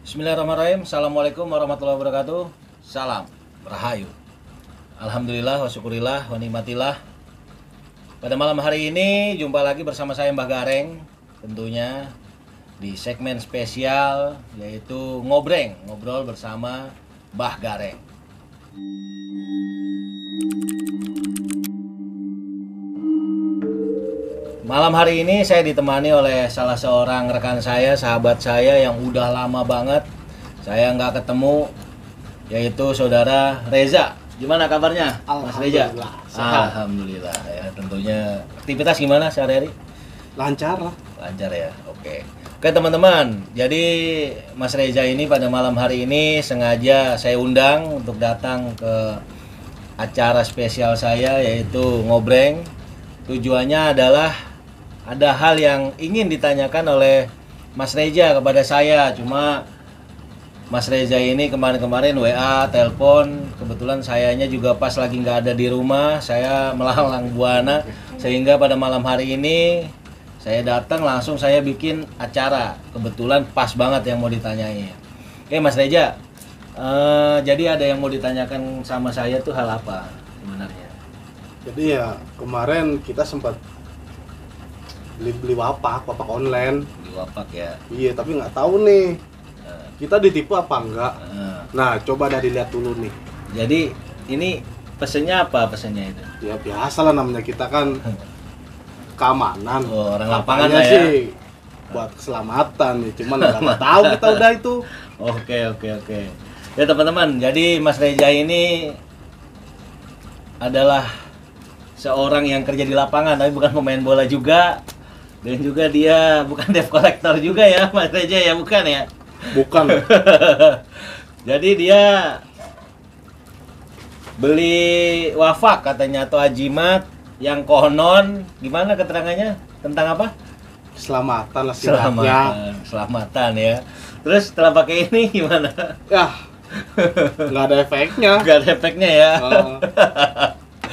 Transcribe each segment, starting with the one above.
Bismillahirrahmanirrahim. Assalamualaikum warahmatullahi wabarakatuh. Salam Rahayu. Alhamdulillah wa syukurillah wa nikmatillah. Pada malam hari ini jumpa lagi bersama saya Mbah Gareng, tentunya di segmen spesial yaitu ngobrol bersama Mbah Gareng. Malam hari ini saya ditemani oleh salah seorang rekan saya, sahabat saya yang udah lama banget saya nggak ketemu, yaitu saudara Reza. Gimana kabarnya, Mas Reza? Alhamdulillah ya, tentunya. Aktivitas gimana sehari-hari? Lancar lah. Lancar ya, oke. Oke teman-teman, jadi Mas Reza ini pada malam hari ini sengaja saya undang untuk datang ke acara spesial saya yaitu Ngobreng. Tujuannya adalah ada hal yang ingin ditanyakan oleh Mas Reza kepada saya, cuma Mas Reza ini kemarin-kemarin WA, telepon, kebetulan sayanya juga pas lagi nggak ada di rumah, saya melanglang buana, sehingga pada malam hari ini saya datang langsung saya bikin acara, kebetulan pas banget yang mau ditanyain. Oke Mas Reza, jadi ada yang mau ditanyakan sama saya tuh hal apa sebenarnya? Jadi ya kemarin kita sempat beli wapak online. Di wapak ya. Iya, tapi nggak tahu nih kita ditipu apa enggak. Nah, coba dari lihat dulu nih. Jadi ini pesennya apa pesennya itu? Ya biasa lah, namanya kita kan keamanan. Oh, orang lapangan Katanya lah ya. sih buat keselamatan nih, cuman nggak tahu kita udah itu. Oke. Ya teman-teman, jadi Mas Reza ini adalah seorang yang kerja di lapangan, tapi bukan pemain bola juga. Dan juga dia bukan debt collector juga ya, Mas Reza ya, bukan ya? Bukan. Jadi dia beli wafak katanya atau ajimat yang konon, gimana keterangannya? Tentang apa? Keselamatan lah sifatnya. Selamatan ya. Terus setelah pakai ini gimana? Ya, nggak ada efeknya. Gak ada efeknya ya.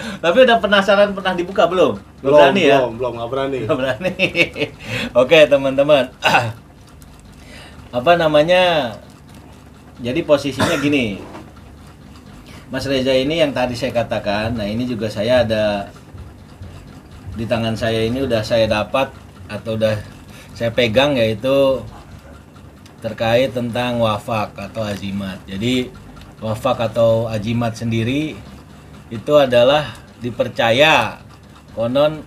Tapi udah penasaran, pernah dibuka belum? Berani ya? Belum, nggak berani. Nggak berani. Oke teman-teman. Apa namanya? Jadi posisinya gini. Mas Reza ini yang tadi saya katakan. Nah ini juga saya ada di tangan saya ini udah saya dapat atau udah saya pegang, yaitu terkait tentang wafak atau ajimat. Jadi wafak atau ajimat sendiri itu adalah dipercaya, konon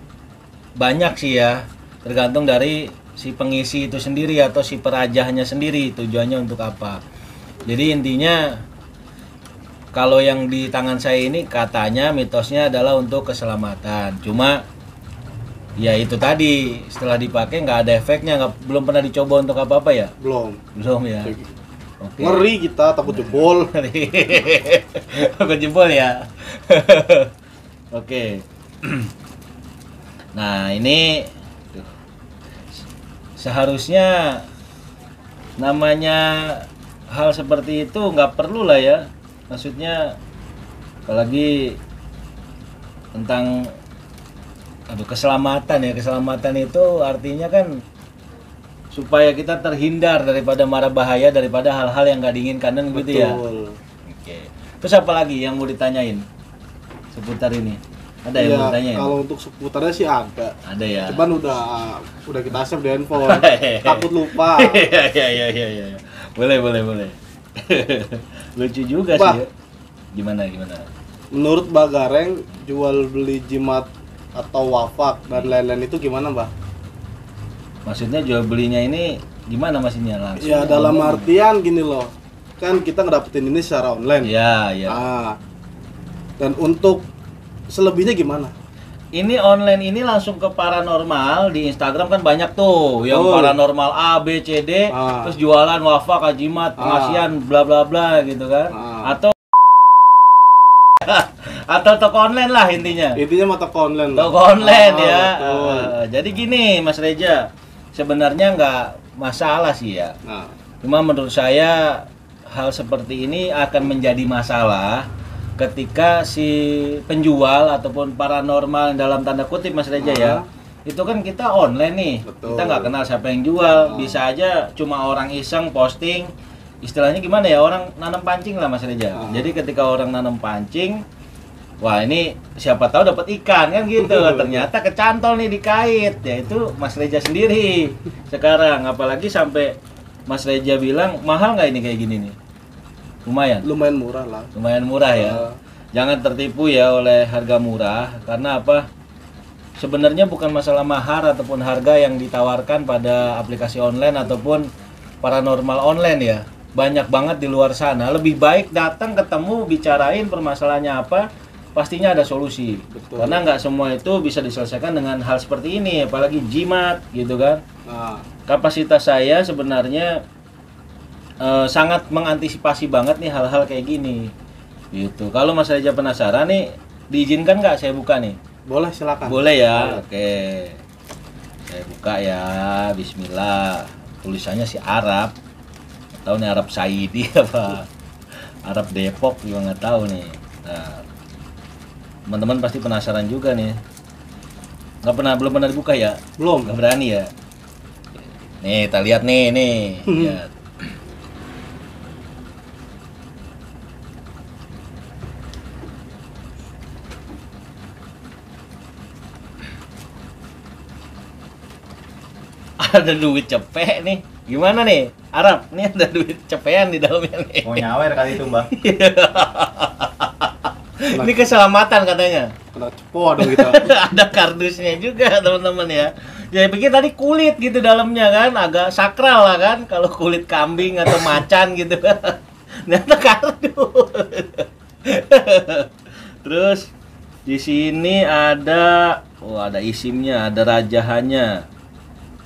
banyak sih ya, tergantung dari si pengisi itu sendiri atau si perajahnya sendiri tujuannya untuk apa. Jadi intinya kalau yang di tangan saya ini katanya mitosnya adalah untuk keselamatan. Cuma ya itu tadi, setelah dipakai nggak ada efeknya, belum pernah dicoba untuk apa-apa ya? Belum Ya. Oke. Ngeri kita, takut jebol. Takut jebol ya. Oke. Nah ini seharusnya namanya hal seperti itu nggak perlu lah ya. Maksudnya apalagi tentang keselamatan ya. Keselamatan itu artinya kan supaya kita terhindar daripada mara bahaya, daripada hal-hal yang nggak diinginkan dan gitu ya. Oke. Terus apa lagi yang mau ditanyain seputar ini? Ada yang mau ditanyain? Kalau untuk seputarnya sih ada. Ada ya. Cuman udah kita save di handphone. Takut lupa. Iya. Boleh. Lucu juga Bah, sih. Ya. Gimana? Menurut Mbak Gareng, jual beli jimat atau wafak dan lain-lain itu gimana, Mbak? Maksudnya jual belinya ini gimana maksudnya langsung? Ya dalam artian gini loh, kan kita ngedapetin ini secara online. Iya. Dan untuk selebihnya gimana? Ini online ini langsung ke paranormal. Di Instagram kan banyak tuh yang paranormal A, B, C, D, terus jualan wafak, ajimat, pengasihan, bla bla bla gitu kan. Atau toko online lah intinya. Intinya mah toko online lah. Toko online ya. Jadi gini Mas Reza, sebenarnya nggak masalah sih ya. Cuma menurut saya hal seperti ini akan menjadi masalah ketika si penjual ataupun paranormal dalam tanda kutip Mas Reza ya, itu kan kita online nih. Betul. Kita nggak kenal siapa yang jual, bisa aja cuma orang iseng posting istilahnya gimana ya, orang nanam pancing lah Mas Reja. Ah. Jadi ketika orang nanam pancing, wah ini siapa tahu dapat ikan kan gitu. Ternyata kecantol nih dikait, ya itu Mas Reja sendiri sekarang. Apalagi sampai Mas Reja bilang mahal nggak ini kayak gini nih? Lumayan murah lah. Lumayan murah ya. Jangan tertipu ya oleh harga murah, karena apa? Sebenarnya bukan masalah mahar ataupun harga yang ditawarkan pada aplikasi online ataupun paranormal online ya. Banyak banget di luar sana. Lebih baik datang ketemu, bicarain permasalahannya apa, pastinya ada solusi. Betul. Karena nggak semua itu bisa diselesaikan dengan hal seperti ini, apalagi jimat gitu kan. Nah, Kapasitas saya sebenarnya sangat mengantisipasi banget nih hal-hal kayak gini. Gitu. Kalau Mas Reja penasaran nih, diizinkan nggak saya buka nih? boleh silakan. Boleh ya. Oke. Saya buka ya. Bismillah. Tulisannya si Arab. Tahu nih Arab Saidi apa? Arab Depok juga nggak tahu nih. Nah, teman-teman pasti penasaran juga nih. Belum pernah dibuka ya? Belum. Nggak berani ya? Nih, kita lihat nih. Lihat. Ada duit cepek nih. Gimana nih? Arab, nih ada duit cepean di dalamnya nih. Mau nyawer kali itu, Mbak. Ini keselamatan katanya. Kena cepo dong kita. Ada kardusnya juga teman-teman ya. Saya pikir tadi kulit gitu dalamnya kan, agak sakral lah kan, kalau kulit kambing atau macan gitu kan. Ternyata kardus. Terus di sini ada, ada isimnya, ada rajahannya.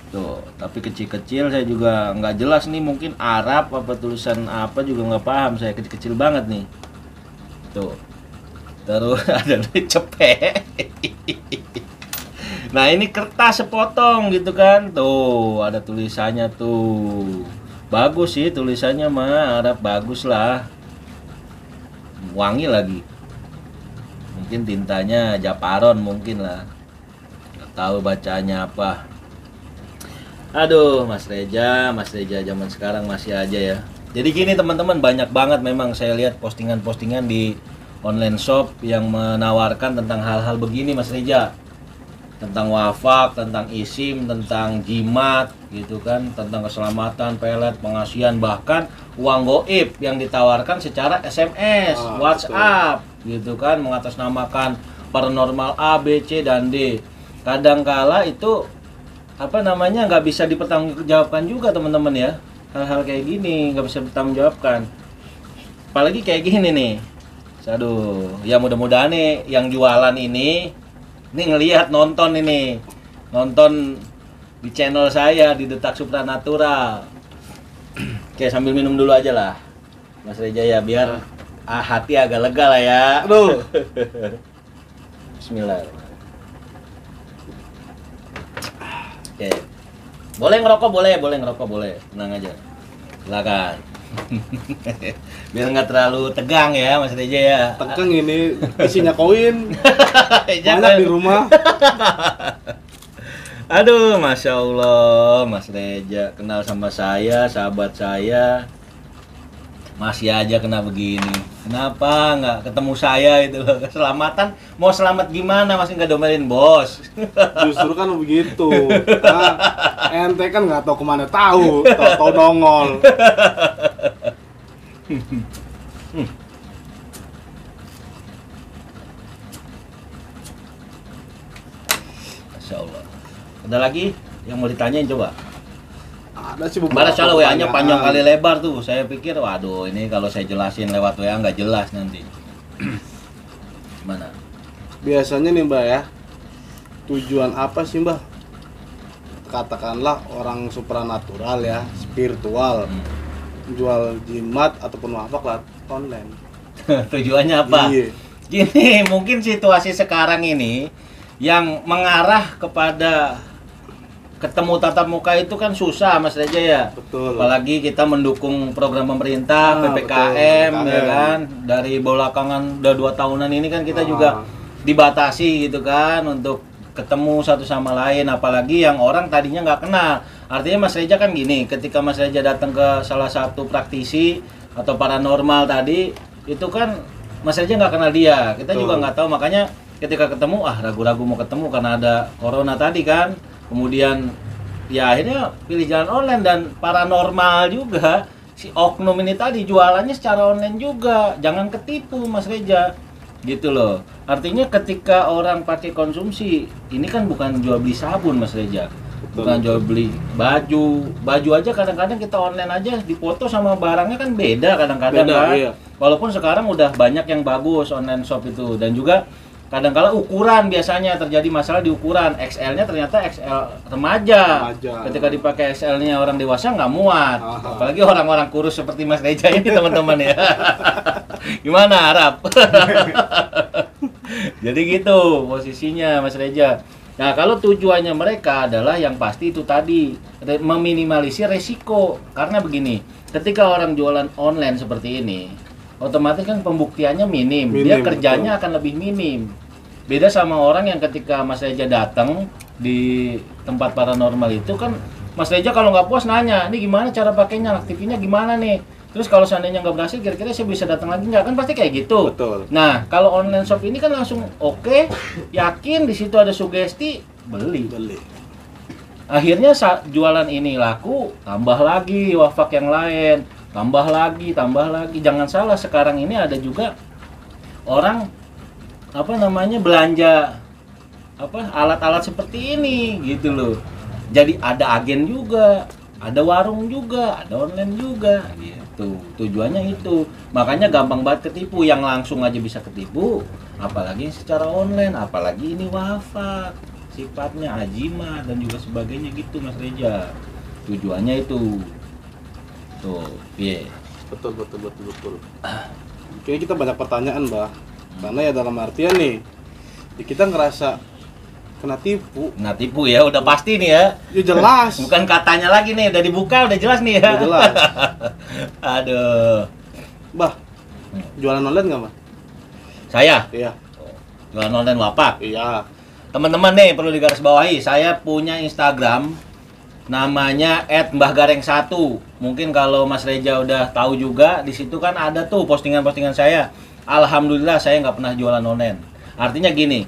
Tuh, tapi kecil-kecil saya juga nggak jelas nih, mungkin Arab apa tulisan apa juga nggak paham saya, kecil-kecil banget nih. Tuh. Terus ada duit cepek. Nah, ini kertas sepotong gitu kan. Tuh, ada tulisannya tuh. Bagus sih tulisannya mah, Arab bagus lah. Wangi lagi. Mungkin tintanya Japaron mungkin lah. Nggak tahu bacanya apa. Aduh, Mas Reja zaman sekarang masih aja ya. Jadi gini teman-teman, banyak banget memang saya lihat postingan-postingan di online shop yang menawarkan tentang hal-hal begini Mas Reja. Tentang wafak, tentang isim, tentang jimat gitu kan, tentang keselamatan, pelet, pengasihan, bahkan uang goib yang ditawarkan secara SMS, WhatsApp gitu kan, mengatasnamakan paranormal A, B, C, dan D. Kadangkala itu nggak bisa dipertanggungjawabkan juga teman-teman ya. Hal-hal kayak gini nggak bisa dipertanggungjawabkan, apalagi kayak gini nih. Aduh, ya mudah-mudahan nih yang jualan ini ngelihat, nonton di channel saya di Detak Supranatural. Oke, sambil minum dulu aja lah Mas Reja ya, biar hati agak lega lah ya. Aduh. Bismillah. Oke. Boleh ngerokok, boleh. Tenang aja. Silakan. Biar nggak terlalu tegang ya Mas Reja ya. Tegang ini isinya koin. Jangan. Banyak di rumah. Aduh, Masya Allah, Mas Reja kenal sama saya, sahabat saya, masih aja kena begini. Kenapa nggak ketemu saya itu loh? Keselamatan, mau selamat gimana, masih nggak domelin bos. Justru kan begitu. Nah, ente kan nggak tahu kemana tahu dongol. Masya Allah. Ada lagi yang mau ditanyain coba? Ada sih beberapa Balas kalau WA-nya pertanyaan. panjang kali lebar tuh. Saya pikir, waduh ini kalau saya jelasin lewat WA nggak jelas nanti. Gimana? Biasanya nih Mbak ya, tujuan apa sih Mbak? Katakanlah orang supranatural ya, spiritual, jual jimat ataupun wafak lah online. Tujuannya apa? Iya. Gini, mungkin situasi sekarang ini yang mengarah kepada ketemu tatap muka itu kan susah Mas Reja ya. Betul. Apalagi kita mendukung program pemerintah, PPKM, betul, ya kan. Dari belakangan udah 2 tahunan ini kan kita juga dibatasi gitu kan untuk ketemu satu sama lain, apalagi yang orang tadinya nggak kenal. Artinya Mas Reza kan gini, ketika Mas Reza datang ke salah satu praktisi atau paranormal tadi, itu kan Mas Reza nggak kenal dia, kita Betul. juga nggak tahu, makanya ketika ketemu ragu-ragu mau ketemu karena ada corona tadi kan, kemudian ya akhirnya pilih jalan online. Dan paranormal juga si oknum ini tadi jualannya secara online juga, jangan ketipu Mas Reza gitu loh. Artinya ketika orang pakai konsumsi ini kan bukan jual beli sabun Mas Reza, bukan jual beli baju aja kadang-kadang kita online aja dipoto sama barangnya kan beda kadang-kadang Beda, kan. iya. Walaupun sekarang udah banyak yang bagus online shop itu, dan juga kadang-kala ukuran biasanya terjadi masalah di ukuran. XL-nya ternyata XL remaja. Ketika dipakai XL-nya orang dewasa nggak muat. Aha. Apalagi orang-orang kurus seperti Mas Reza ini teman-teman ya. Gimana harap? Jadi gitu posisinya Mas Reza. Nah, kalau tujuannya mereka adalah yang pasti itu tadi, meminimalisir resiko. Karena begini, ketika orang jualan online seperti ini, otomatis kan pembuktiannya minim. Dia kerjanya akan lebih minim. Beda sama orang yang ketika Mas Reza datang di tempat paranormal itu kan, Mas Reza kalau nggak puas nanya, ini gimana cara pakainya, aktifinnya gimana nih? Terus kalau seandainya nggak berhasil, kira-kira saya bisa datang lagi nggak? Kan pasti kayak gitu. Betul. Nah, kalau online shop ini kan langsung oke, yakin di situ ada sugesti, beli. Akhirnya saat jualan ini laku, tambah lagi wafak yang lain, tambah lagi. Jangan salah, sekarang ini ada juga orang belanja alat-alat seperti ini gitu loh. Jadi ada agen juga, ada warung juga, ada online juga gitu. Tujuannya itu. Makanya gampang banget ketipu, yang langsung aja bisa ketipu, apalagi secara online, apalagi ini wafat, sifatnya ajimat dan juga sebagainya gitu Mas Reza. Tujuannya itu. Tuh, iya. Betul. Kayaknya kita banyak pertanyaan, Mbah. Karena ya dalam artian nih, ya kita ngerasa kena tipu. Nah, tipu ya, udah pasti nih ya. Ya jelas. Bukan katanya lagi nih, udah dibuka, udah jelas nih ya. Udah jelas. Aduh. Bah, jualan online nggak, Mbah? Saya Iya. jualan online wapak. Iya. Teman-teman nih perlu digarisbawahi, saya punya Instagram namanya @mbahgareng1. Mungkin kalau Mas Reza udah tahu juga, di situ kan ada tuh postingan-postingan saya. Alhamdulillah saya nggak pernah jualan online. Artinya gini,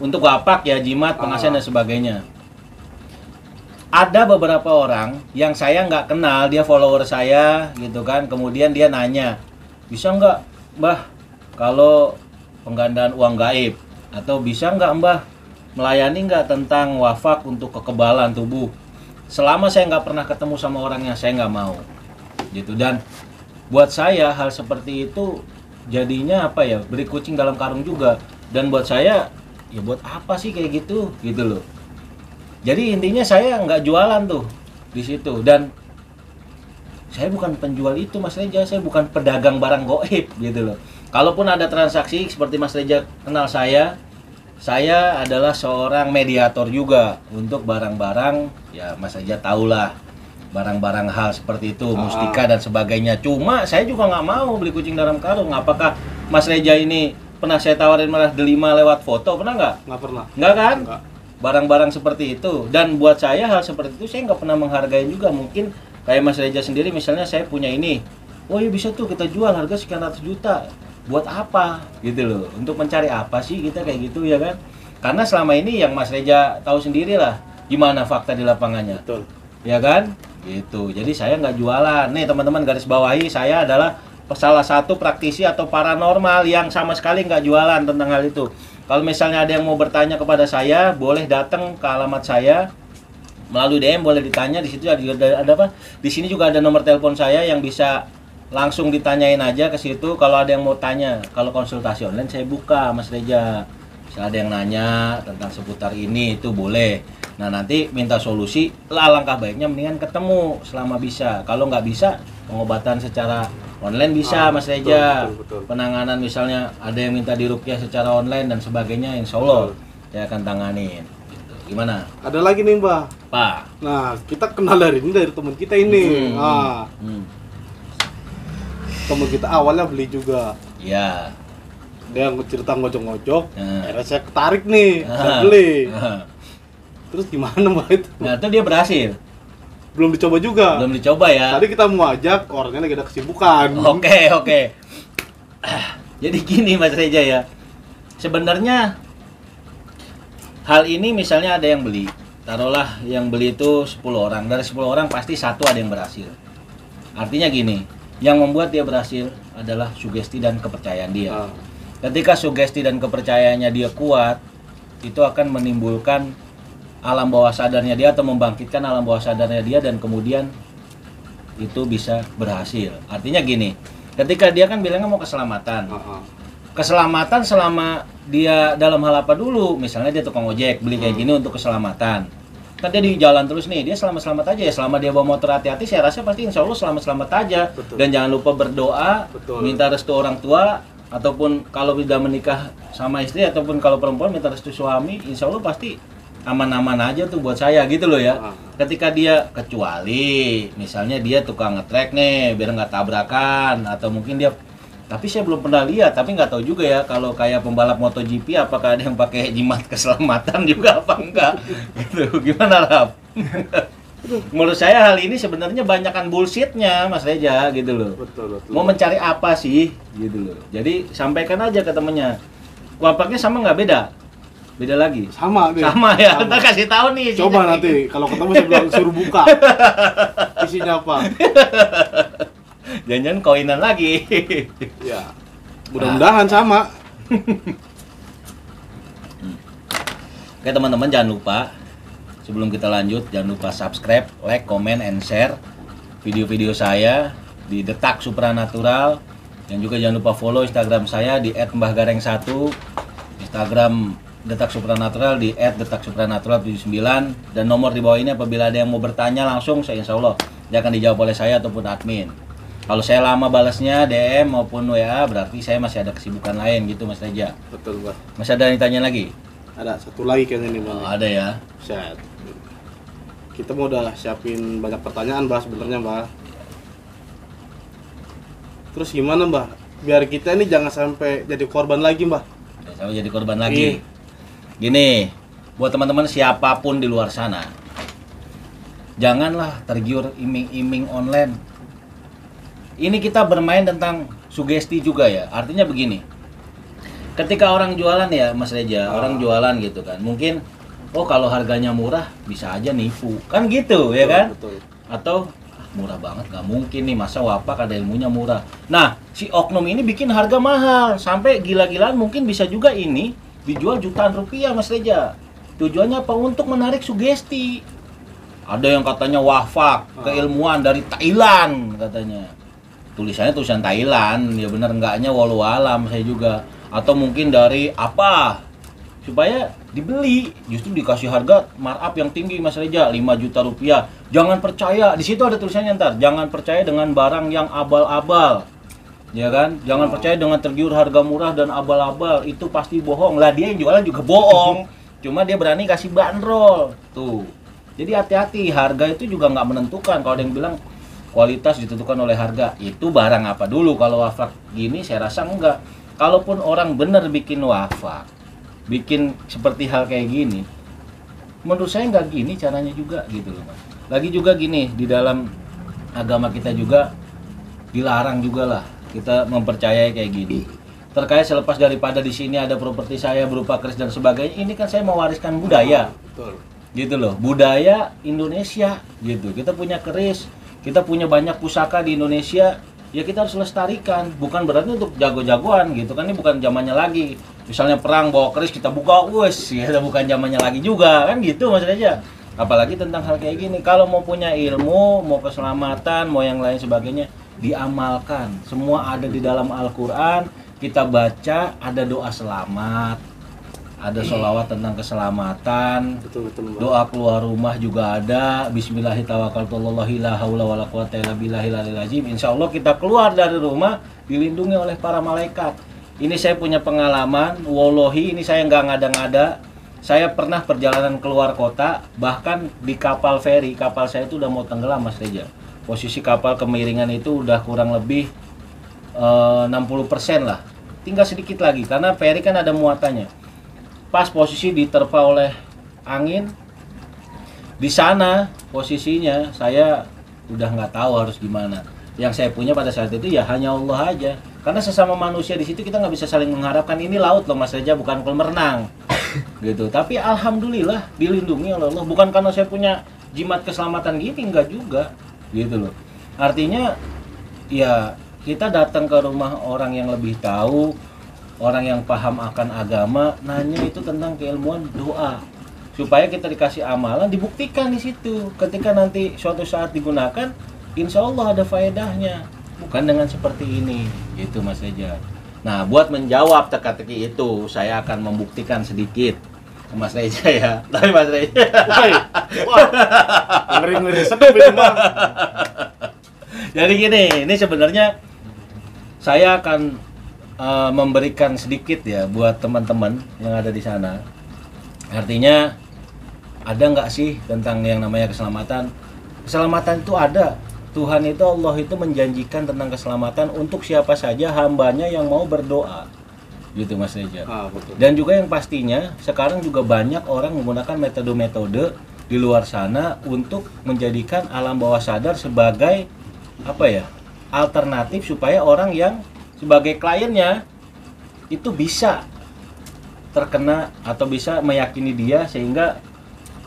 untuk wapak ya, jimat, pengasihan dan sebagainya. Ada beberapa orang yang saya nggak kenal, dia follower saya gitu kan, kemudian dia nanya, bisa nggak Mbah kalau penggandaan uang gaib, atau bisa nggak Mbah melayani nggak tentang wafak untuk kekebalan tubuh. Selama saya nggak pernah ketemu sama orangnya, saya nggak mau gitu. Dan buat saya hal seperti itu jadinya beri kucing dalam karung juga. Dan buat saya, ya buat apa sih kayak gitu loh. Jadi intinya saya nggak jualan tuh di situ, dan saya bukan penjual itu Mas Reza, saya bukan pedagang barang goib gitu loh. Kalaupun ada transaksi seperti Mas Reza kenal saya adalah seorang mediator juga untuk barang-barang, ya Mas Reza tahulah, barang-barang hal seperti itu, mustika dan sebagainya. Cuma saya juga nggak mau beli kucing dalam karung. Apakah Mas Reza ini pernah saya tawarin malah delima lewat foto, pernah nggak? Nggak pernah. Nggak kan? Nggak. Barang-barang seperti itu. Dan buat saya hal seperti itu saya nggak pernah menghargai juga. Mungkin kayak Mas Reza sendiri, misalnya saya punya ini, oh ya bisa tuh kita jual harga sekian ratus juta. Buat apa? Gitu loh. Untuk mencari apa sih kita kayak gitu ya kan? Karena selama ini yang Mas Reza tahu sendiri lah gimana fakta di lapangannya. Betul. Ya kan? Gitu. Jadi saya nggak jualan. Nih teman-teman garis bawahi, saya adalah salah satu praktisi atau paranormal yang sama sekali nggak jualan tentang hal itu. Kalau misalnya ada yang mau bertanya kepada saya, boleh datang ke alamat saya melalui DM, boleh ditanya. Di situ ada apa? Di sini juga ada nomor telepon saya yang bisa langsung ditanyain aja ke situ. Kalau ada yang mau tanya, kalau konsultasi online saya buka Mas Reza. Misalnya ada yang nanya tentang seputar ini, itu boleh. Nah nanti minta solusi, alangkah baiknya mendingan ketemu selama bisa. Kalau nggak bisa, pengobatan secara online bisa Mas Reza. Betul. Penanganan misalnya ada yang minta diruqyah secara online dan sebagainya, insya Allah saya akan tanganin gitu. Gimana Ada lagi nih, Mbah. Pak? Nah, kita kenal dari teman kita ini. Teman kita awalnya beli juga. Ya. Dia cerita ngojok-ngojok, Nah. akhirnya saya ketarik nih, saya beli. Terus gimana, Mbak itu? Nah itu dia berhasil. belum dicoba juga. Belum dicoba ya. Tadi kita mau ajak, orangnya lagi ada kesibukan. Oke. Jadi gini Mas Reja ya. Sebenarnya hal ini misalnya ada yang beli. Taruhlah yang beli itu 10 orang. Dari 10 orang pasti satu ada yang berhasil. Artinya gini, yang membuat dia berhasil adalah sugesti dan kepercayaan dia. Ketika sugesti dan kepercayaannya dia kuat, itu akan menimbulkan alam bawah sadarnya dia atau membangkitkan alam bawah sadarnya dia dan kemudian itu bisa berhasil. Artinya gini, ketika dia kan bilangnya mau keselamatan. Keselamatan selama dia dalam hal apa dulu? Misalnya dia tukang ojek, beli kayak gini untuk keselamatan. Kan dia di jalan terus nih, dia selamat-selamat aja ya. Selama dia bawa motor hati-hati, saya rasa pasti insya Allah selamat-selamat aja. Betul. Dan jangan lupa berdoa, minta restu orang tua, ataupun kalau sudah menikah sama istri, ataupun kalau perempuan minta restu suami, insya Allah pasti aman-aman aja tuh buat saya gitu loh ya. Ketika dia, kecuali misalnya dia tukang ngetrek nih biar nggak tabrakan, atau mungkin dia, tapi saya belum pernah lihat, tapi nggak tahu juga ya kalau kayak pembalap MotoGP apakah ada yang pakai jimat keselamatan juga apa enggak gitu. Gimana Rap? Menurut saya hal ini sebenarnya banyakan bullshitnya Mas Reja gitu loh. Betul. Mau mencari apa sih gitu loh. Jadi sampaikan aja ke temennya. Kuapaknya sama nggak beda? Beda lagi. Sama deh. Sama ya. Ntar kasih tahu nih. Coba nanti kalau ketemu saya bilang suruh buka. Isinya apa? Jangan-jangan koinan lagi. Ya. Mudah-mudahan sama. Oke teman-teman, jangan lupa sebelum kita lanjut jangan lupa subscribe, like, comment, and share video-video saya di Detak Supranatural, dan juga jangan lupa follow Instagram saya di @mbahgareng1, Instagram Detak Supranatural di @detaksupranatural79, dan nomor di bawah ini apabila ada yang mau bertanya langsung, saya insya Allah dia akan dijawab oleh saya ataupun admin. Kalau saya lama balasnya DM maupun WA berarti saya masih ada kesibukan lain gitu Mas Reja. Betul, Mbak. Masih ada yang ditanya lagi? Ada satu lagi kayaknya nih, Bang. Oh, ada ya. Set. Kita mau udah siapin banyak pertanyaan, Mbak, sebenarnya, Mbak. Terus gimana, Mbak? Biar kita ini jangan sampai jadi korban lagi, Mbak. Sampai jadi korban lagi. Gini, buat teman-teman siapapun di luar sana, janganlah tergiur iming-iming online. Ini kita bermain tentang sugesti juga ya. Artinya begini, ketika orang jualan ya Mas Reja, orang jualan gitu kan, mungkin oh kalau harganya murah bisa aja nipu, kan gitu ya kan? Betul. Atau murah banget, gak mungkin nih, masa wapak ada ilmunya murah. Nah, si oknum ini bikin harga mahal sampai gila-gilaan, mungkin bisa juga ini dijual jutaan rupiah Mas Reja. Tujuannya apa? Untuk menarik sugesti. Ada yang katanya wafak, keilmuan dari Thailand katanya. Tulisannya tulisan Thailand, ya benar enggaknya walau alam saya juga. Atau mungkin dari apa? Supaya dibeli, justru dikasih harga markup yang tinggi Mas Reja, 5 juta rupiah. Jangan percaya, di situ ada tulisannya ntar, jangan percaya dengan barang yang abal-abal. Ya kan? Jangan percaya dengan tergiur harga murah dan abal-abal, itu pasti bohong. Lah dia yang jualan juga bohong. Cuma dia berani kasih bandrol. Tuh. Jadi hati-hati, harga itu juga nggak menentukan. Kalau ada yang bilang kualitas ditentukan oleh harga, itu barang apa dulu? Kalau wafak gini saya rasa enggak. Kalaupun orang bener bikin wafak, bikin seperti hal kayak gini, menurut saya nggak gini caranya juga gitu loh Mas. Lagi juga gini, di dalam agama kita juga dilarang juga lah kita mempercayai kayak gini. Terkait selepas daripada di sini ada properti saya berupa keris dan sebagainya, ini kan saya mewariskan budaya. Betul. Gitu loh, budaya Indonesia gitu. Kita punya keris, kita punya banyak pusaka di Indonesia, ya kita harus lestarikan. Bukan berarti untuk jago-jagoan gitu kan, ini bukan zamannya lagi. Misalnya perang bawa keris kita buka, wes ya bukan zamannya lagi juga kan gitu Mas Reja. Apalagi tentang hal kayak gini, kalau mau punya ilmu, mau keselamatan, mau yang lain sebagainya, diamalkan. Semua ada di dalam Al-Quran, kita baca, ada doa selamat, ada sholawat tentang keselamatan, Betul, Mbak. doa keluar rumah juga ada, bismillahirrahmanirrahim. Insya Allah kita keluar dari rumah dilindungi oleh para malaikat. Ini saya punya pengalaman, wallahi ini saya nggak ngada-ngada. Saya pernah perjalanan keluar kota, bahkan di kapal feri, kapal saya itu udah mau tenggelam Mas Reja. Posisi kapal kemiringan itu udah kurang lebih 60% lah. Tinggal sedikit lagi, karena feri kan ada muatannya. Pas posisi diterpa oleh angin, di sana posisinya saya udah nggak tahu harus gimana. Yang saya punya pada saat itu ya hanya Allah aja. Karena sesama manusia di situ kita nggak bisa saling mengharapkan. Ini laut loh Mas Reja, bukan kolam renang gitu. Tapi alhamdulillah dilindungi oleh Allah. Bukan karena saya punya jimat keselamatan gini, enggak juga gitu loh. Artinya ya kita datang ke rumah orang yang lebih tahu, orang yang paham akan agama, nanya itu tentang keilmuan doa, supaya kita dikasih amalan, dibuktikan di situ. Ketika nanti suatu saat digunakan, insya Allah ada faedahnya, bukan dengan seperti ini, gitu Mas Reja. Nah, buat menjawab teka-teki itu, saya akan membuktikan sedikit ke Mas Reja ya. Tapi Mas Reja, wah, ngeri-ngeri sedap ini Bang. jadi gini, ini sebenarnya saya akan memberikan sedikit ya buat teman-teman yang ada di sana. Artinya ada nggak sih tentang yang namanya keselamatan? Keselamatan itu ada. Tuhan itu, Allah itu menjanjikan tentang keselamatan untuk siapa saja hambanya yang mau berdoa, gitu Mas Reja. Betul. Dan juga yang pastinya sekarang juga banyak orang menggunakan metode-metode di luar sana untuk menjadikan alam bawah sadar sebagai apa ya, alternatif supaya orang yang sebagai kliennya itu bisa terkena atau bisa meyakini dia sehingga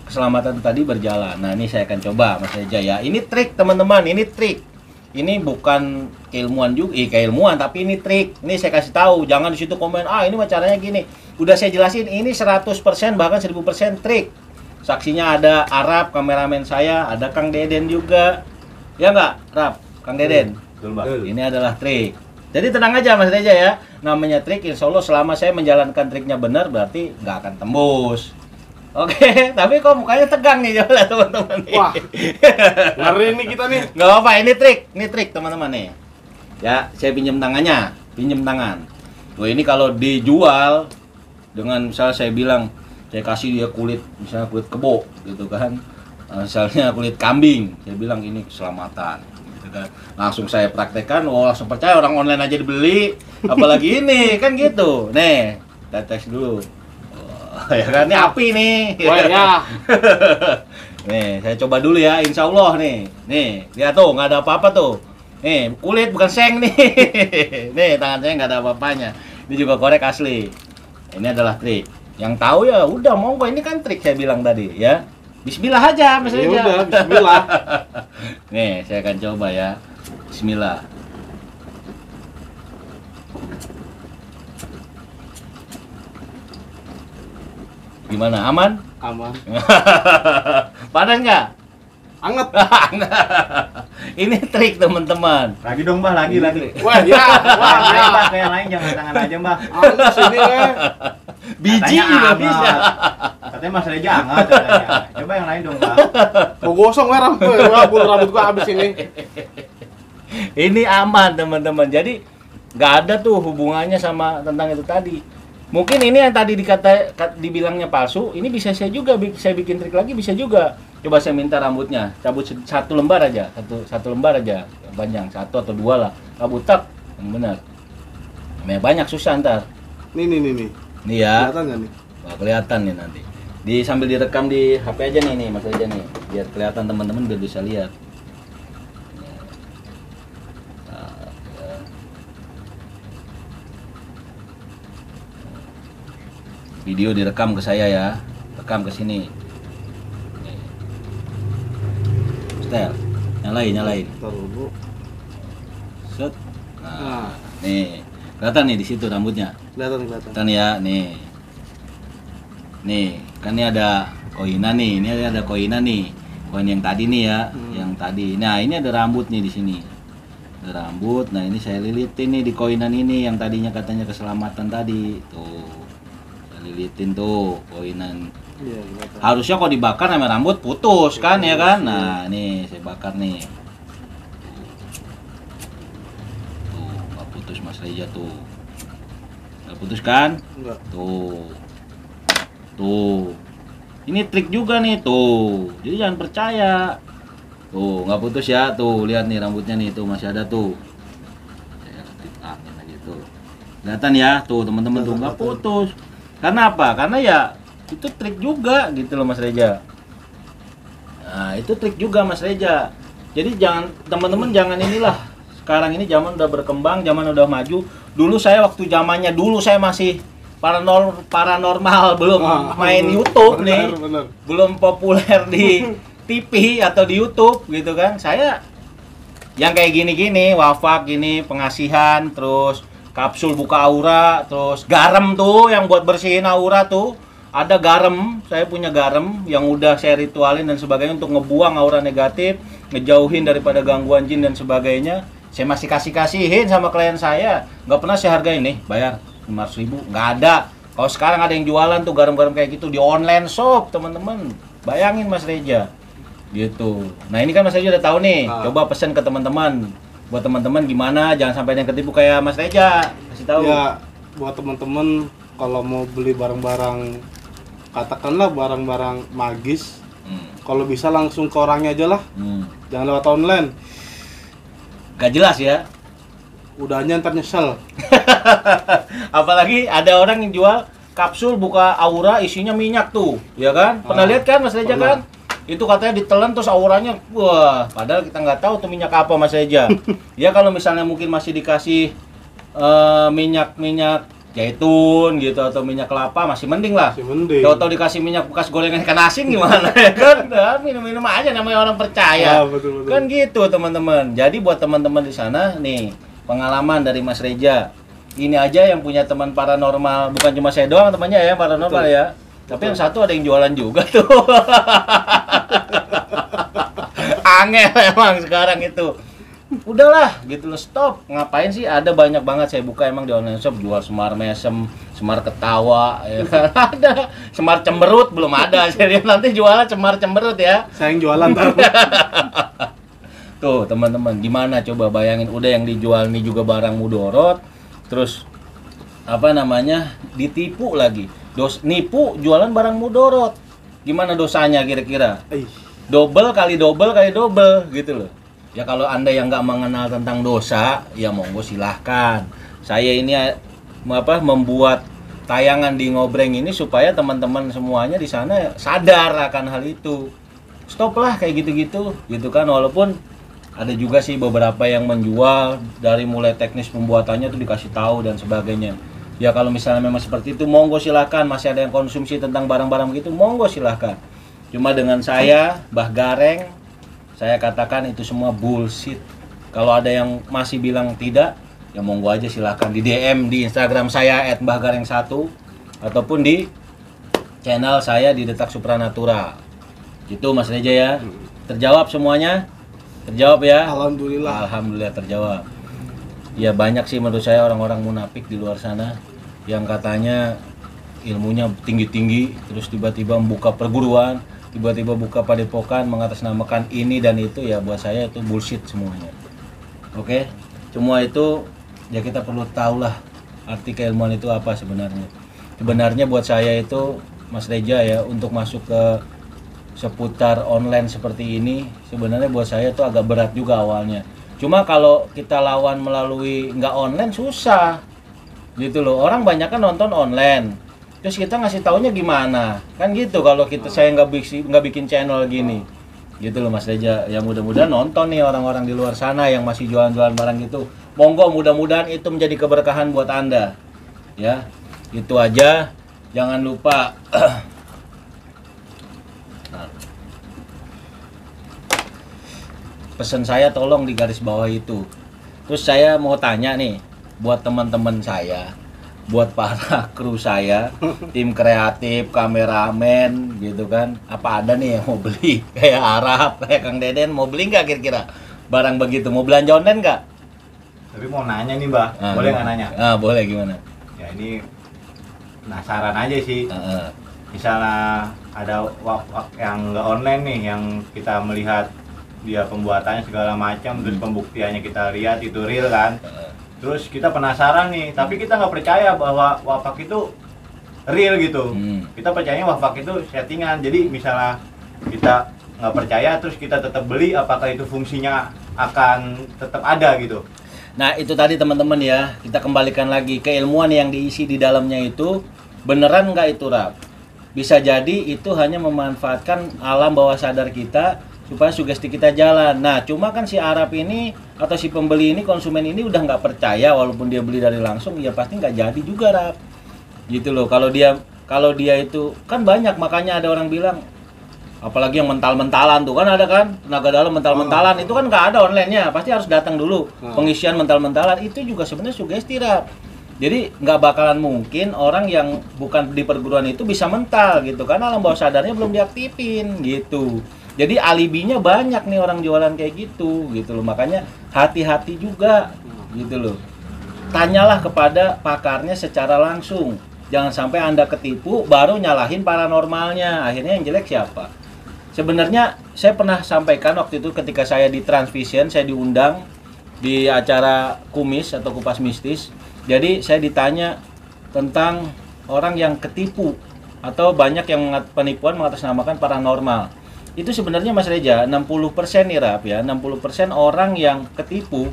keselamatan tadi berjalan. Nah, ini saya akan coba Mas Reja ya. Ini trik teman-teman, ini trik. Ini bukan keilmuan juga, keilmuan, tapi ini trik. Ini saya kasih tahu, jangan di situ komen, "Ah, ini mah caranya gini." Udah saya jelasin, ini 100% bahkan 1000% trik. Saksinya ada Arab, kameramen saya, ada Kang Deden juga. Ya enggak, Rap? Kang Deden. Betul, Bang. Ini adalah trik. Jadi tenang aja Mas Reja ya. Namanya trik, insya Allah selama saya menjalankan triknya benar berarti nggak akan tembus. Oke, tapi kok mukanya tegang nih coba teman-teman nih. Wah, ngeri nih kita nih. Nggak apa-apa, ini trik teman-teman nih. Ya, saya pinjam tangannya, pinjam tangan. Tuh ini kalau dijual dengan misalnya saya bilang, saya kasih dia kulit, misalnya kulit kebo gitu kan. Misalnya kulit kambing, saya bilang ini keselamatan. Gitu kan. Langsung saya praktekkan, oh langsung percaya, orang online aja dibeli, apalagi ini kan gitu. Nih, kita tes dulu. Ya kan, ini api nih. Wah, ya. Nih, saya coba dulu ya, insya Allah nih. Nih, lihat tuh, nggak ada apa-apa tuh. Nih, kulit bukan seng nih. Nih, tangan saya nggak ada apa-apanya. Ini juga korek asli. Ini adalah trik. Yang tahu ya udah monggo, ini kan trik saya bilang tadi ya. Bismillah aja, Mas Ya Reja. udah, bismillah. Nih, saya akan coba ya. Bismillah. Gimana? Aman? Aman. Panas nggak? Anget. Ini trik teman-teman. Lagi dong, Mbah, lagi. Wah, ya. Wah, Yang ya. lain, Mbah, kayak yang lain jangan tangan aja, Mbah. Anget sini ya. Biji Katanya juga hangat. bisa. Katanya Mas Reja hangat katanya. Coba yang lain dong, Mbah. Mau gosong ya rambut gua habis ini. Ini aman teman-teman. Jadi nggak ada tuh hubungannya sama tentang itu tadi. Mungkin ini yang tadi dibilangnya palsu, ini bisa saya juga saya bikin trik lagi bisa juga. Coba saya minta rambutnya, cabut satu lembar aja, satu lembar aja, panjang 1 atau 2 lah, cabut tak, yang benar. Banyak susah ntar. Nih. Nih ya. Kelihatan nggak nih? Wah, kelihatan nih nanti. Sambil direkam di HP aja nih Mas aja nih, biar kelihatan teman-teman biar bisa lihat. Video direkam ke saya ya, rekam ke sini. Setel, nyalain. Ntar dulu. Set. Nah, nih, kelihatan nih di situ rambutnya. Kelihatan. Kelihatan ya, nih. Nih, kan ini ada koinan nih, ini ada koinan nih. Koin yang tadi nih ya, yang tadi. Nah, ini ada rambut nih di sini. Ada rambut. Nah, ini saya lilitin nih di koinan ini yang tadinya katanya keselamatan tadi. Tuh. Lilitin tuh koinan. Iya, kelihatan. Harusnya kalau dibakar sama rambut putus kan ya kan. Nah nih saya bakar nih. Tuh nggak putus Mas Reja tuh. Nggak putus kan? Enggak. Tuh. Ini trik juga nih tuh. Jadi jangan percaya. Tuh nggak putus ya. Tuh lihat nih rambutnya nih tuh masih ada tuh. Saya angin aja tuh. Kelihatan ya tuh teman-teman tuh nggak putus. Karena apa? Karena ya itu trik juga gitu loh Mas Reja. Nah, itu trik juga Mas Reja. Jadi teman-teman jangan inilah. Sekarang ini zaman udah berkembang, zaman udah maju. Dulu saya waktu zamannya dulu saya masih paranormal, belum main YouTube nih. Bener. Belum populer di TV atau di YouTube gitu kan. Saya yang kayak gini-gini, wafak gini, pengasihan, terus kapsul buka aura, terus garam tuh yang buat bersihin aura tuh. Ada garam, saya punya garam yang udah saya ritualin dan sebagainya untuk ngebuang aura negatif, ngejauhin daripada gangguan jin dan sebagainya. Saya masih kasihin sama klien saya, nggak pernah saya hargain nih, bayar 500.000, nggak ada. Kalau sekarang ada yang jualan tuh garam-garam kayak gitu di online shop, teman-teman. Bayangin Mas Reja, gitu. Nah ini kan Mas Reja udah tahu nih, coba pesen ke teman-teman. Buat teman-teman gimana, jangan sampai ada yang ketipu kayak Mas Reja, kasih tahu. Ya, buat teman-teman kalau mau beli barang-barang, katakanlah barang-barang magis, kalau bisa langsung ke orangnya aja lah, jangan lewat online. Gak jelas ya. Udahnya ntar nyesel. Apalagi ada orang yang jual kapsul buka aura isinya minyak tuh, ya kan? Pernah lihat kan Mas Reja kan? Itu katanya ditelan terus auranya, wah, padahal kita nggak tahu tuh minyak apa Mas Reja. Ya kalau misalnya mungkin masih dikasih minyak zaitun gitu atau minyak kelapa masih mending lah. Masih mending. Tahu-tahu dikasih minyak bekas gorengan ikan asin gimana ya kan? Nah, minum-minum aja namanya orang percaya. Betul. Kan gitu teman-teman. Jadi buat teman-teman di sana nih, pengalaman dari Mas Reja. Ini aja yang punya teman paranormal, bukan cuma saya doang temannya ya paranormal ya. Tapi yang satu ada yang jualan juga tuh. Angel emang sekarang itu. Udahlah gitu loh, stop. Ngapain sih, ada banyak banget saya buka emang di online shop jual semar mesem, semar ketawa ya kan. Ada semar cemberut belum ada. Saya lihat nanti jualan semar cemberut ya. Saya yang jualan ntar. Tuh teman-teman, gimana coba bayangin, udah yang dijual nih juga barang mudorot, terus apa namanya ditipu lagi, nipu jualan barang mudorot, gimana dosanya kira-kira? Double kali double gitu loh. Ya kalau Anda yang nggak mengenal tentang dosa, ya monggo silahkan. Saya ini membuat tayangan di Ngobreng ini supaya teman-teman semuanya di sana sadar akan hal itu. Stop lah kayak gitu-gitu, gitu kan. Walaupun ada juga sih beberapa yang menjual dari mulai teknis pembuatannya tuh dikasih tahu dan sebagainya. Ya kalau misalnya memang seperti itu, monggo silahkan. Masih ada yang konsumsi tentang barang-barang gitu, monggo silahkan. Cuma dengan saya, Mbah Gareng, saya katakan itu semua bullshit. Kalau ada yang masih bilang tidak, ya monggo aja silahkan di DM di Instagram saya @mbahgareng1 ataupun di channel saya di Detak Supranatural. Itu Mas Reja ya. Terjawab semuanya? Terjawab ya? Alhamdulillah terjawab. Ya banyak sih menurut saya orang-orang munafik di luar sana yang katanya ilmunya tinggi-tinggi terus tiba-tiba membuka perguruan, tiba-tiba buka padepokan mengatasnamakan ini dan itu. Ya buat saya itu bullshit semuanya. Oke? Semua itu ya kita perlu tahu lah arti keilmuan itu apa sebenarnya. Sebenarnya buat saya itu Mas Reja ya, untuk masuk ke seputar online seperti ini sebenarnya buat saya itu agak berat juga awalnya. Cuma kalau kita lawan melalui nggak online susah gitu loh. Orang banyak kan nonton online, terus kita ngasih taunya gimana kan gitu. Kalau kita saya nggak bikin channel gini gitu loh Mas Reja. Ya mudah-mudahan nonton nih orang-orang di luar sana yang masih jualan-jualan barang gitu. Monggo, mudah-mudahan itu menjadi keberkahan buat Anda ya. Itu aja, jangan lupa pesan saya tolong di garis bawah itu. Terus saya mau tanya nih buat teman-teman saya, buat para kru saya, tim kreatif, kameramen gitu kan, apa ada nih yang mau beli kayak Arab, kayak Kang Deden, mau beli nggak kira-kira barang begitu? Mau belanja online nggak? Tapi mau nanya nih Mbak, boleh nggak nanya? Boleh, gimana? Ya ini penasaran aja sih. Misalnya ada yang nggak online nih, yang kita melihat dia pembuatannya segala macam, terus pembuktiannya kita lihat itu real kan. Terus kita penasaran nih, tapi kita nggak percaya bahwa wafak itu real gitu. Kita percayanya wafak itu settingan. Jadi misalnya kita nggak percaya, terus kita tetap beli, apakah itu fungsinya akan tetap ada gitu? Nah itu tadi teman-teman ya, kita kembalikan lagi keilmuan yang diisi di dalamnya itu beneran nggak itu Rap? Bisa jadi itu hanya memanfaatkan alam bawah sadar kita supaya sugesti kita jalan. Nah, cuma kan si Arab ini atau si pembeli ini, konsumen ini udah nggak percaya, walaupun dia beli dari langsung, ya pasti nggak jadi juga, Rap. Gitu loh. Kalau dia itu kan banyak, makanya ada orang bilang, apalagi yang mental-mentalan tuh kan ada kan, tenaga dalam mental-mentalan itu kan nggak ada online-nya, pasti harus datang dulu. Pengisian mental-mentalan itu juga sebenarnya sugesti, Rap. Jadi nggak bakalan mungkin orang yang bukan di perguruan itu bisa mental gitu, karena alam bawah sadarnya belum diaktifin gitu. Jadi alibinya banyak nih orang jualan kayak gitu loh. Makanya hati-hati juga gitu loh. Tanyalah kepada pakarnya secara langsung. Jangan sampai Anda ketipu baru nyalahin paranormalnya. Akhirnya yang jelek siapa? Sebenarnya saya pernah sampaikan waktu itu ketika saya di Transvision, saya diundang di acara Kumis atau Kupas Mistis. Jadi saya ditanya tentang orang yang ketipu atau banyak yang penipuan mengatasnamakan paranormal. Itu sebenarnya Mas Reja, 60% nih Rap ya, 60% orang yang ketipu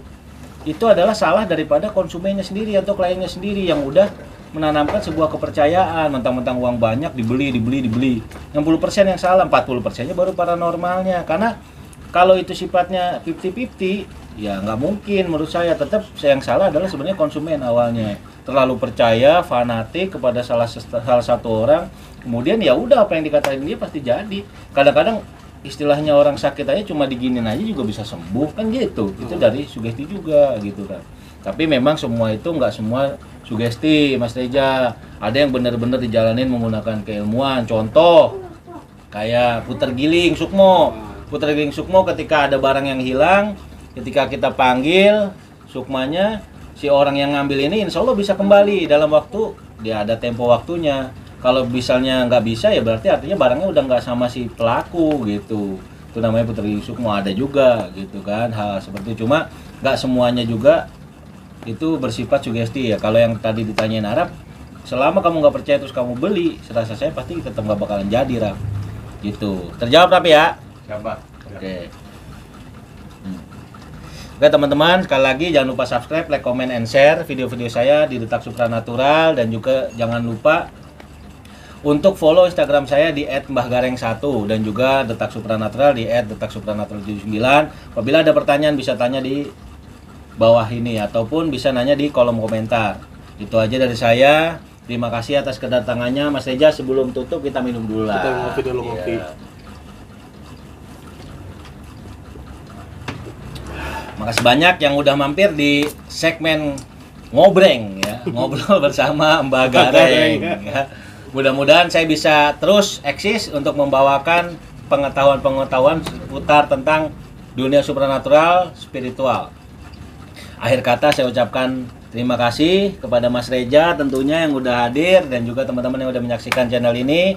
itu adalah salah daripada konsumennya sendiri atau kliennya sendiri yang udah menanamkan sebuah kepercayaan, mentang-mentang uang banyak dibeli. 60% yang salah, 40%-nya baru paranormalnya. Karena kalau itu sifatnya 50-50, ya nggak mungkin menurut saya. Tetap yang salah adalah sebenarnya konsumen awalnya. Terlalu percaya, fanatik kepada salah satu orang, kemudian ya udah apa yang dikatain dia pasti jadi. Kadang-kadang istilahnya orang sakit aja cuma diginin aja juga bisa sembuh kan gitu. Itu dari sugesti juga gitu kan. Tapi memang semua itu nggak semua sugesti, Mas Reja. Ada yang benar-benar dijalanin menggunakan keilmuan. Contoh kayak puter giling Sukmo. Puter giling Sukmo ketika ada barang yang hilang, ketika kita panggil sukmanya, si orang yang ngambil ini insya Allah bisa kembali dalam waktu, dia ada tempo waktunya. Kalau misalnya nggak bisa ya berarti artinya barangnya udah nggak sama si pelaku gitu. Itu namanya puter giling Sukmo. Ada juga gitu kan hal seperti itu. Cuma nggak semuanya juga itu bersifat sugesti ya. Kalau yang tadi ditanyain Arab, selama kamu nggak percaya terus kamu beli, serasa saya pasti tetap nggak bakalan jadi, Rap. Gitu. Terjawab, Rap ya? Siapa? Oke. Oke teman-teman, sekali lagi jangan lupa subscribe, like, comment, and share video-video saya di Detak Supranatural. Dan juga jangan lupa untuk follow Instagram saya di @mbahgareng1 dan juga Detak Supranatural di @detaksupranatural79. Apabila ada pertanyaan bisa tanya di bawah ini ataupun bisa nanya di kolom komentar. Itu aja dari saya. Terima kasih atas kedatangannya Mas Reja. Sebelum tutup kita minum dulu lah. Kita ngopi dulu, ngopi. Makasih banyak yang udah mampir di segmen ngobreng ya, ngobrol bersama Mbah Gareng ya. Mudah-mudahan saya bisa terus eksis untuk membawakan pengetahuan-pengetahuan seputar tentang dunia supranatural, spiritual. Akhir kata saya ucapkan terima kasih kepada Mas Reja tentunya yang udah hadir dan juga teman-teman yang udah menyaksikan channel ini.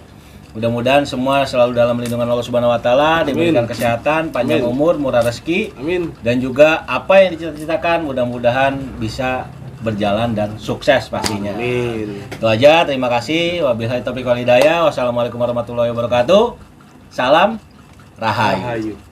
Mudah-mudahan semua selalu dalam lindungan Allah Subhanahu wa taala, diberikan kesehatan, panjang umur, murah rezeki. Amin. Dan juga apa yang dicita-citakan mudah-mudahan bisa berjalan dan sukses pastinya. Amin. Itu aja, terima kasih. Wabillahi taufiq wal hidayah. Wassalamualaikum warahmatullahi wabarakatuh. Salam Rahayu. Rahayu.